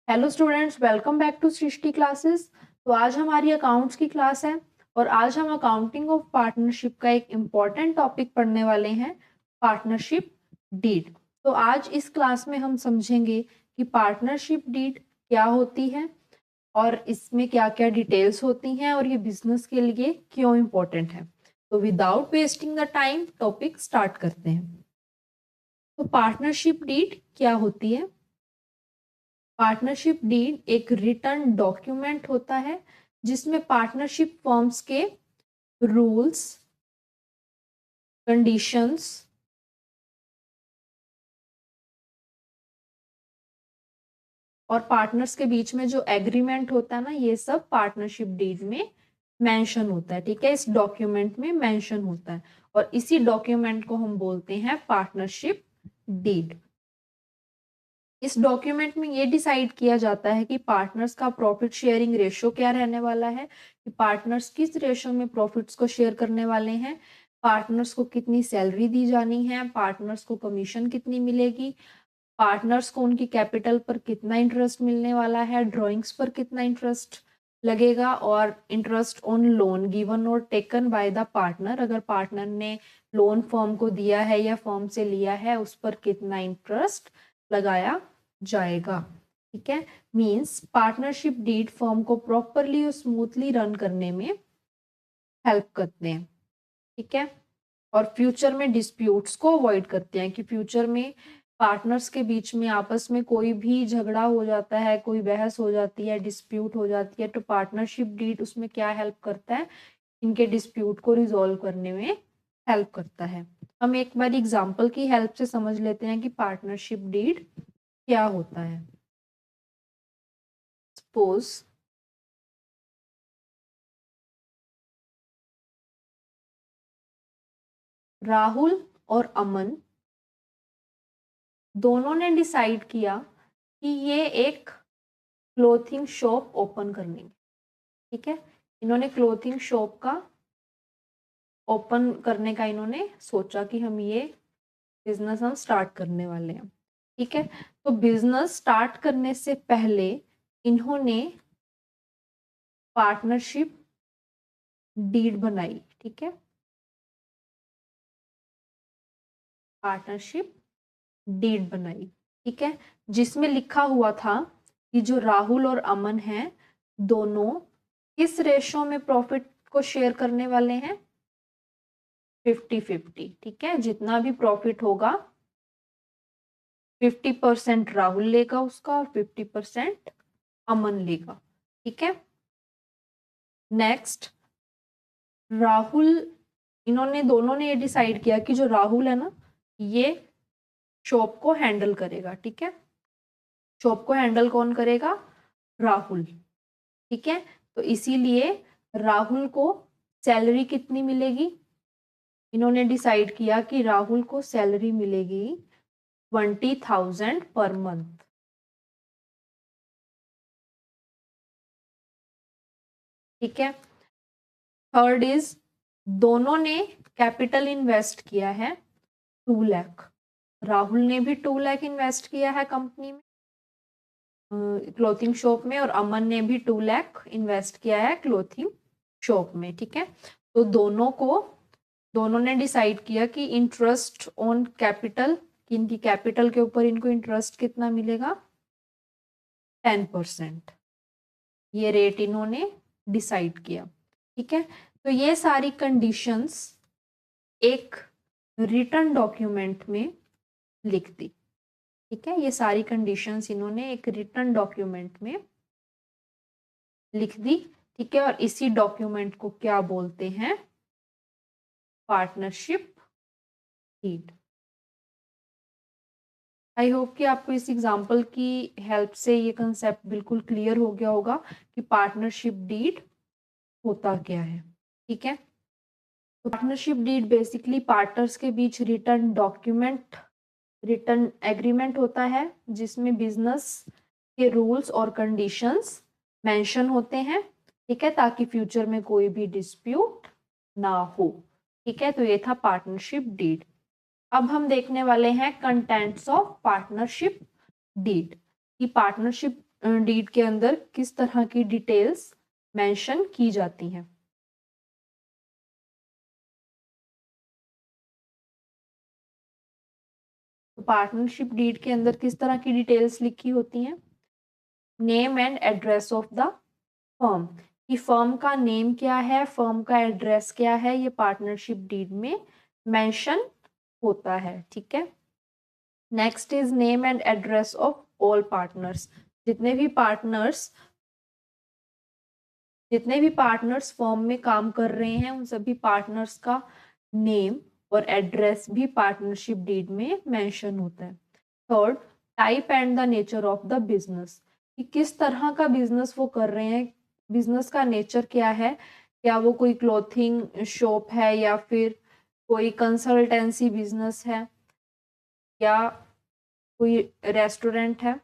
Hello students, welcome back to Srishti classes. तो आज हमारी अकाउंट्स की क्लास है और आज हम अकाउंटिंग ऑफ पार्टनरशिप का एक इम्पॉर्टेंट टॉपिक पढ़ने वाले हैं, पार्टनरशिप डीड। तो आज इस क्लास में हम समझेंगे कि पार्टनरशिप डीड क्या होती है और इसमें क्या क्या डिटेल्स होती हैं और ये बिजनेस के लिए क्यों इम्पोर्टेंट है। तो without wasting the time topic start करते हैं। तो पार्टनरशिप डीड क्या होती है? पार्टनरशिप डीड एक रिटर्न डॉक्यूमेंट होता है जिसमें पार्टनरशिप फर्म्स के रूल्स, कंडीशंस और पार्टनर्स के बीच में जो एग्रीमेंट होता है ना, ये सब पार्टनरशिप डीड में मेंशन होता है। ठीक है, इस डॉक्यूमेंट में मेंशन होता है और इसी डॉक्यूमेंट को हम बोलते हैं पार्टनरशिप डीड। इस डॉक्यूमेंट में ये डिसाइड किया जाता है कि पार्टनर्स का प्रॉफिट शेयरिंग रेशो क्या रहने वाला है, कि पार्टनर्स किस रेशो में प्रॉफिट्स को शेयर करने वाले हैं, पार्टनर्स को कितनी सैलरी दी जानी है, पार्टनर्स को कमीशन कितनी मिलेगी, पार्टनर्स को उनकी कैपिटल पर कितना इंटरेस्ट मिलने वाला है, ड्रॉइंग्स पर कितना इंटरेस्ट लगेगा और इंटरेस्ट ऑन लोन गिवन और टेकन बाय द पार्टनर, अगर पार्टनर ने लोन फर्म को दिया है या फर्म से लिया है उस पर कितना इंटरेस्ट लगाया जाएगा। ठीक है, मींस पार्टनरशिप डीड फर्म को प्रॉपरली और स्मूथली रन करने में हेल्प करते हैं। ठीक है, और फ्यूचर में डिस्प्यूट्स को अवॉइड करते हैं कि फ्यूचर में पार्टनर्स के बीच में आपस में कोई भी झगड़ा हो जाता है, कोई बहस हो जाती है, डिस्प्यूट हो जाती है, तो पार्टनरशिप डीड उसमें क्या हेल्प करता है, इनके डिस्प्यूट को रिजॉल्व करने में हेल्प करता है। हम एक बार एग्जांपल की हेल्प से समझ लेते हैं कि पार्टनरशिप डीड क्या होता है। सपोज राहुल और अमन दोनों ने डिसाइड किया कि ये एक क्लोथिंग शॉप ओपन करनी। ठीक है, इन्होंने क्लोथिंग शॉप का ओपन करने का इन्होंने सोचा कि हम ये बिजनेस हम स्टार्ट करने वाले हैं। ठीक है, तो बिजनेस स्टार्ट करने से पहले इन्होंने पार्टनरशिप डीड बनाई। ठीक है, पार्टनरशिप डीड बनाई। ठीक है, जिसमें लिखा हुआ था कि जो राहुल और अमन हैं दोनों किस रेशो में प्रॉफिट को शेयर करने वाले हैं, 50-50। ठीक है, जितना भी प्रॉफिट होगा 50% राहुल लेगा उसका और 50% अमन लेगा। ठीक है, नेक्स्ट राहुल, इन्होंने दोनों ने ये डिसाइड किया कि जो राहुल है ना, ये शॉप को हैंडल करेगा। ठीक है, शॉप को हैंडल कौन करेगा? राहुल। ठीक है, तो इसीलिए राहुल को सैलरी कितनी मिलेगी? इन्होंने डिसाइड किया कि राहुल को सैलरी मिलेगी 20,000 पर मंथ। ठीक है, थर्ड इज दोनों ने कैपिटल इन्वेस्ट किया है 2 लाख। राहुल ने भी 2 लाख इन्वेस्ट किया है कंपनी में, क्लोथिंग शॉप में, और अमन ने भी 2 लाख इन्वेस्ट किया है क्लोथिंग शॉप में। ठीक है, तो दोनों ने डिसाइड किया कि इंटरेस्ट ऑन कैपिटल, इनकी कैपिटल के ऊपर इनको इंटरेस्ट कितना मिलेगा, 10%। ये रेट इन्होंने डिसाइड किया। ठीक है, तो ये सारी कंडीशंस एक रिटर्न डॉक्यूमेंट में लिख दी। ठीक है, ये सारी कंडीशंस इन्होंने एक रिटर्न डॉक्यूमेंट में लिख दी। ठीक है, और इसी डॉक्यूमेंट को क्या बोलते हैं? Partnership deed. आई होप कि आपको इस एग्जांपल की हेल्प से ये कंसेप्ट बिल्कुल क्लियर हो गया होगा कि पार्टनरशिप डीड होता क्या है। ठीक है, तो पार्टनरशिप डीड बेसिकली पार्टनर्स के बीच रिटर्न डॉक्यूमेंट, रिटर्न एग्रीमेंट होता है जिसमें बिजनेस के रूल्स और कंडीशंस मेंशन होते हैं। ठीक है, ताकि फ्यूचर में कोई भी डिस्प्यूट ना हो। ठीक है, तो ये था पार्टनरशिप डीड। अब हम देखने वाले हैं कंटेंट्स ऑफ पार्टनरशिप डीड, कि पार्टनरशिप डीड के अंदर किस तरह की डिटेल्स मेंशन की जाती हैं। तो पार्टनरशिप डीड के अंदर किस तरह की डिटेल्स लिखी होती हैं? Name and address of the firm, कि फर्म का नेम क्या है, फर्म का एड्रेस क्या है, ये पार्टनरशिप डीड में मेंशन होता है। ठीक है। Next is name and address of all partners, जितने भी पार्टनर्स फर्म में काम कर रहे हैं उन सभी पार्टनर्स का नेम और एड्रेस भी पार्टनरशिप डीड में मेंशन होता है। Third, type and the nature of the business, कि किस तरह का बिजनेस वो कर रहे हैं, बिजनेस का नेचर क्या है, क्या वो कोई क्लोथिंग शॉप है या फिर कोई कंसल्टेंसी बिजनेस है या कोई रेस्टोरेंट है।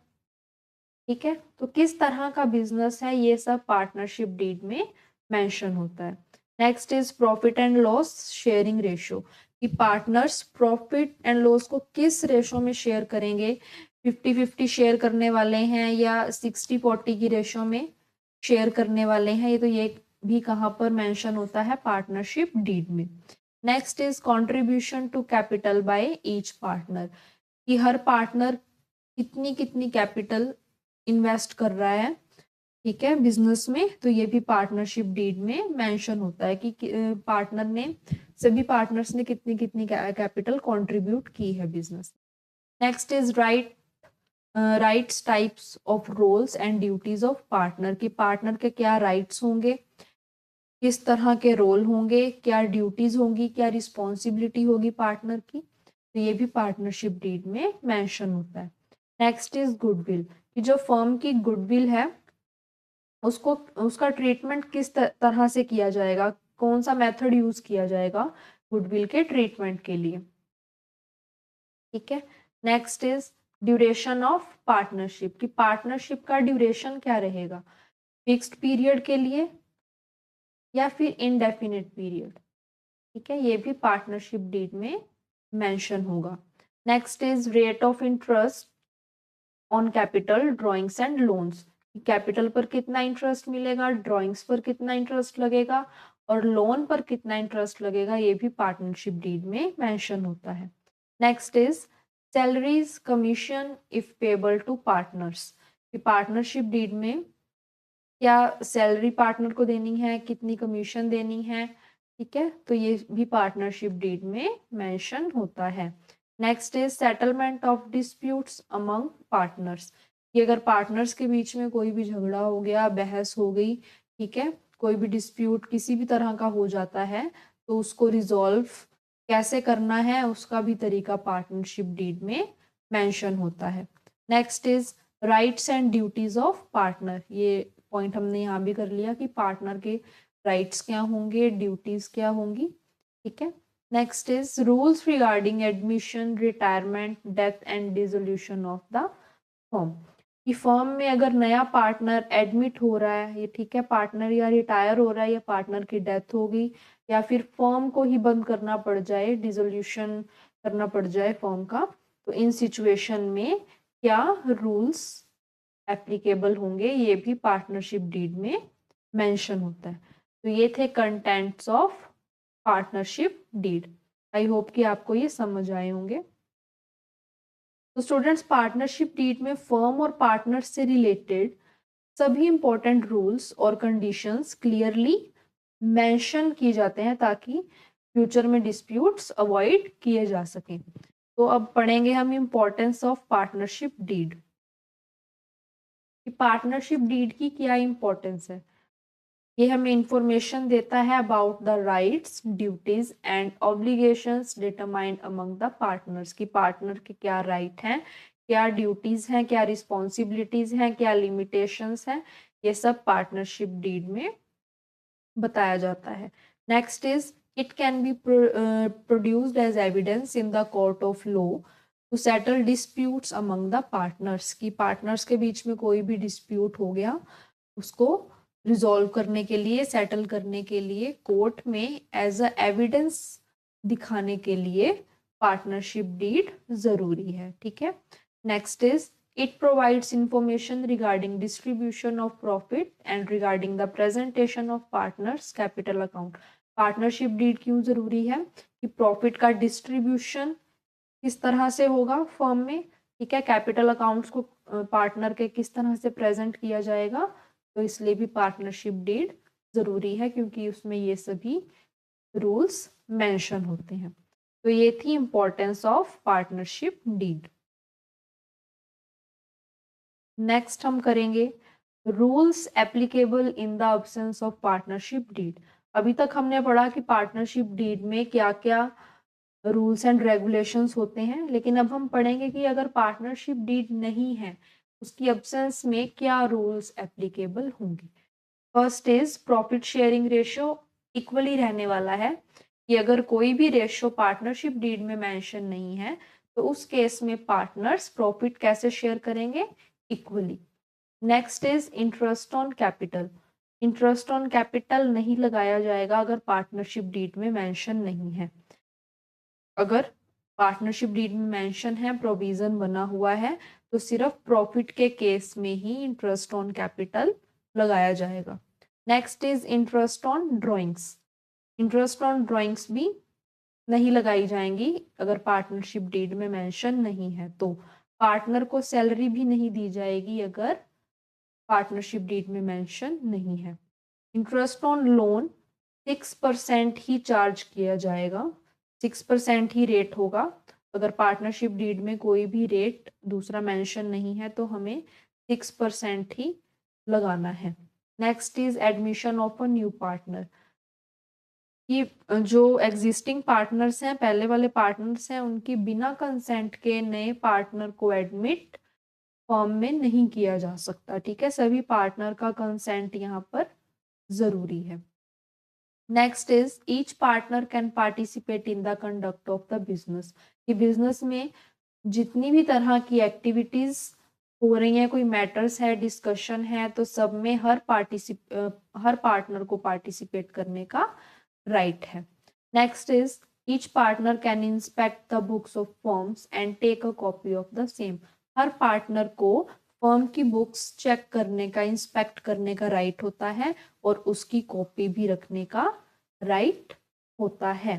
ठीक है, तो किस तरह का बिजनेस है ये सब पार्टनरशिप डीड में मेंशन होता है। Next is profit and loss sharing ratio, कि पार्टनर्स प्रॉफिट एंड लॉस को किस रेशो में शेयर करेंगे, 50-50 शेयर करने वाले हैं या 60-40 की रेशो में शेयर करने वाले हैं, ये भी कहाँ पर मेंशन होता है, पार्टनरशिप डीड में। Next is contribution to capital by each partner, कि हर पार्टनर कितनी कितनी कैपिटल इन्वेस्ट कर रहा है, ठीक है, बिजनेस में, तो ये भी पार्टनरशिप डीड में मेंशन होता है कि सभी पार्टनर्स ने कितनी कितनी कैपिटल कंट्रीब्यूट की है business. Next is rights, types of roles and duties of partner, कि पार्टनर के क्या राइट्स होंगे, किस तरह के रोल होंगे, क्या ड्यूटीज होंगी, क्या रिस्पॉन्सिबिलिटी होगी पार्टनर की, तो ये भी पार्टनरशिप डीड में मेंशन होता है। नेक्स्ट इज गुडविल, कि जो फर्म की गुडविल है उसका ट्रीटमेंट किस तरह से किया जाएगा, कौन सा मेथड यूज किया जाएगा गुडविल के ट्रीटमेंट के लिए। ठीक है। Next is duration of partnership, कि पार्टनरशिप का ड्यूरेशन क्या रहेगा, फिक्स्ड पीरियड के लिए या फिर इनडेफिनिट पीरियड। ठीक है, ये भी पार्टनरशिप डीड में मेंशन होगा। Next is rate of interest on capital, drawings and loans, capital पर कितना इंटरेस्ट मिलेगा, ड्रॉइंग्स पर कितना इंटरेस्ट लगेगा और लोन पर कितना इंटरेस्ट लगेगा, ये भी पार्टनरशिप डीड में मेंशन होता है। Next is salaries, commission if payable to partners, कि पार्टनरशिप डीड में क्या सैलरी पार्टनर को देनी है, कितनी कमीशन देनी है। ठीक है, तो ये भी पार्टनरशिप डीड में मेंशन होता है। Next is settlement of disputes among partners, कि अगर पार्टनर्स के बीच में कोई भी झगड़ा हो गया, बहस हो गई, ठीक है, कोई भी डिस्प्यूट किसी भी तरह का हो जाता है तो उसको रिजॉल्व कैसे करना है उसका भी तरीका पार्टनरशिप डीड में मेंशन होता है। Next is rights and duties of partner, ये पॉइंट हमने यहाँ भी कर लिया कि पार्टनर के राइट्स क्या होंगे, ड्यूटीज क्या होंगी। ठीक है। Next is rules regarding admission, retirement, death and dissolution of the firm, कि फर्म में अगर नया पार्टनर एडमिट हो रहा है, ये ठीक है, पार्टनर या रिटायर हो रहा है या पार्टनर की डेथ हो गई या फिर फर्म को ही बंद करना पड़ जाए, डिसोल्यूशन करना पड़ जाए फर्म का, तो इन सिचुएशन में क्या रूल्स एप्लीकेबल होंगे, ये भी पार्टनरशिप डीड में मेंशन होता है। तो ये थे contents of partnership deed. I hope कि आपको ये समझ आए होंगे। तो स्टूडेंट्स, पार्टनरशिप डीड में फर्म और पार्टनर से रिलेटेड सभी इंपॉर्टेंट रूल्स और कंडीशंस क्लियरली मेंशन किए जाते हैं ताकि फ्यूचर में डिस्प्यूट्स अवॉइड किए जा सकें। तो अब पढ़ेंगे हम importance of partnership deed. Partnership deed की क्या इंपॉर्टेंस है, ये हमें इंफॉर्मेशन देता है about the rights, duties and obligations determined among the partners, की पार्टनर के क्या राइट हैं, क्या ड्यूटीज हैं, क्या रिस्पॉन्सिबिलिटीज हैं, क्या लिमिटेशंस हैं, ये सब पार्टनरशिप डीड में बताया जाता है। Next is it can be produced as evidence in the court of law to settle disputes among the partners, की पार्टनर्स के बीच में कोई भी डिस्प्यूट हो गया उसको रिजॉल्व करने के लिए, सेटल करने के लिए कोर्ट में एज अ एविडेंस दिखाने के लिए पार्टनरशिप डीड जरूरी है। ठीक है। Next is It provides information regarding distribution of profit and regarding the presentation of partners capital account. Partnership deed क्यों जरूरी है कि प्रॉफिट का डिस्ट्रीब्यूशन किस तरह से होगा फर्म में, ठीक है, कैपिटल अकाउंट्स को पार्टनर के किस तरह से प्रेजेंट किया जाएगा, तो इसलिए भी पार्टनरशिप डीड जरूरी है क्योंकि उसमें ये सभी रूल्स मेंशन होते हैं। तो ये थी importance of partnership deed. Next हम करेंगे rules applicable in the absence of partnership deed. अभी तक हमने पढ़ा कि पार्टनरशिप डीड में क्या क्या रूल्स एंड रेगुलेशंस होते हैं, लेकिन अब हम पढ़ेंगे कि अगर पार्टनरशिप डीड नहीं है उसकी अब्सेंस में क्या रूल्स एप्लीकेबल होंगे। First is profit sharing ratio equally रहने वाला है कि अगर कोई भी रेशियो पार्टनरशिप डीड में मेंशन नहीं है तो उस केस में पार्टनर्स प्रॉफिट कैसे शेयर करेंगे, equally. Next is interest on capital. Interest on capital नहीं लगाया जाएगा अगर पार्टनरशिप डीड में मेंशन नहीं है। अगर पार्टनरशिप डीड में मेंशन है, प्रोविजन बना हुआ है, तो सिर्फ प्रॉफिट के केस में ही इंटरेस्ट ऑन कैपिटल लगाया जाएगा। Next is interest on drawings. Interest on drawings भी नहीं लगाई जाएंगी अगर पार्टनरशिप डीड में मेंशन नहीं है। तो पार्टनर को सैलरी भी नहीं दी जाएगी अगर पार्टनरशिप डीड में मेंशन नहीं है। Interest on loan 6% he charge किया जाएगा, 6% ही रेट होगा। अगर पार्टनरशिप डीड में कोई भी रेट दूसरा मेंशन नहीं है तो हमें 6% ही लगाना है। Next is admission of a new partner. कि जो एग्जिस्टिंग पार्टनर्स हैं, पहले वाले पार्टनर्स हैं, उनकी बिना कंसेंट के नए पार्टनर को एडमिट फर्म में नहीं किया जा सकता, ठीक है, सभी पार्टनर का कंसेंट यहाँ पर जरूरी है। Next is each partner can participate in the conduct of the business. कि बिजनेस में जितनी भी तरह की एक्टिविटीज हो रही हैं, कोई मैटर्स है, डिस्कशन है, तो सब में हर पार्टनर को पार्टिसिपेट करने का राइट है। Next is each partner can inspect the books of firms and take a copy of the same. हर पार्टनर को फर्म की बुक्स चेक करने का, इंस्पेक्ट करने का राइट होता है और उसकी कॉपी भी रखने का राइट होता है।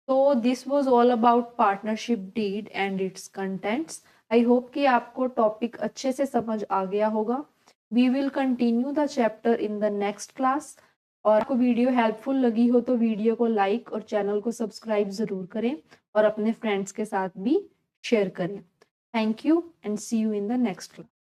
तो this was all about partnership deed and its contents. I hope कि आपको टॉपिक अच्छे से समझ आ गया होगा। We will continue the chapter in the next class. और आपको वीडियो हेल्पफुल लगी हो तो वीडियो को लाइक और चैनल को सब्सक्राइब जरूर करें और अपने फ्रेंड्स के साथ भी शेयर करें। Thank you and see you in the next class.